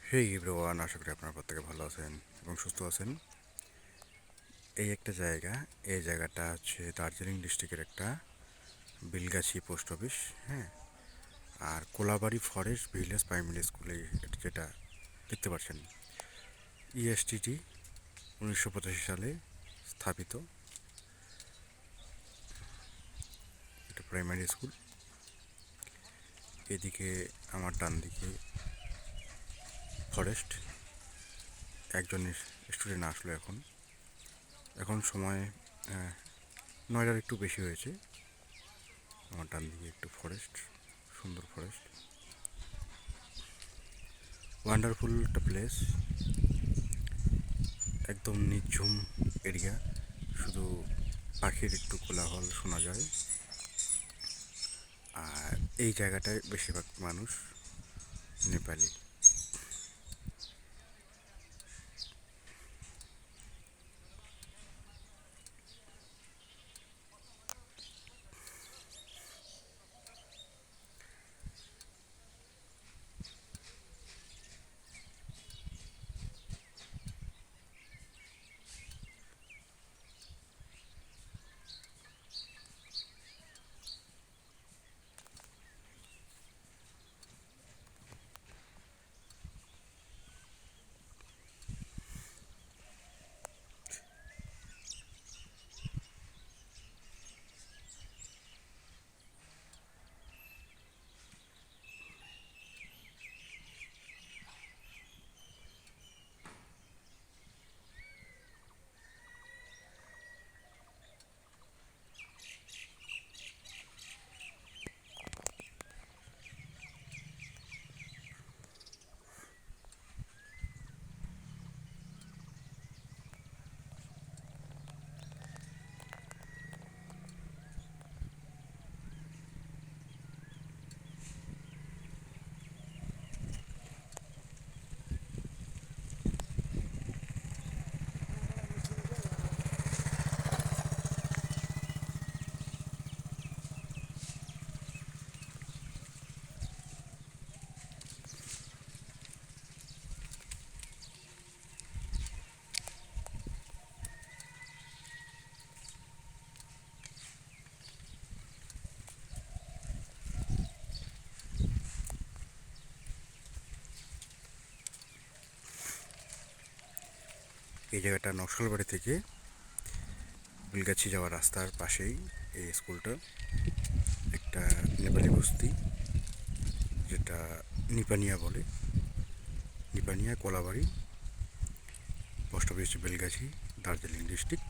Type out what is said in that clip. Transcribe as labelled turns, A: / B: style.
A: হেই everyone, আশা করি আপনারা প্রত্যেকে ভালো আছেন এবং সুস্থ আছেন। এই একটা জায়গা, এই জায়গাটা হচ্ছে দার্জিলিং ডিস্ট্রিক্টের একটা বিলগাছি পোস্ট অফিস। হ্যাঁ, আর কোলাবাড়ি ফরেস্ট ভিলেজ প্রাইমারি স্কুলে যেটা দেখতে পাচ্ছেন, ইএসটিটি 1985 সালে স্থাপিত একটা প্রাইমারি স্কুল। এদিকে আমার ডান দিকে ফরেস্ট। একজন স্টুডেন্ট আসলো এখন। এখন সময় 9টার একটু বেশি হয়েছে। আমার ডান দিকে একটু ফরেস্ট, সুন্দর ফরেস্ট, ওয়ান্ডারফুল একটা প্লেস, একদম নিঝুম এরিয়া, শুধু পাখির একটু কোলাহল শোনা যায়। আর এই জায়গাটায় বেশিরভাগ মানুষ নেপালি। এই জায়গাটা নকশালবাড়ি থেকে বিলগাছি যাওয়ার রাস্তার পাশেই এই স্কুলটা। একটা নেপালি বস্তি, যেটা নিপানিয়া বলে, Nipania Kolabari post office, Belgachhi, Darjeeling district.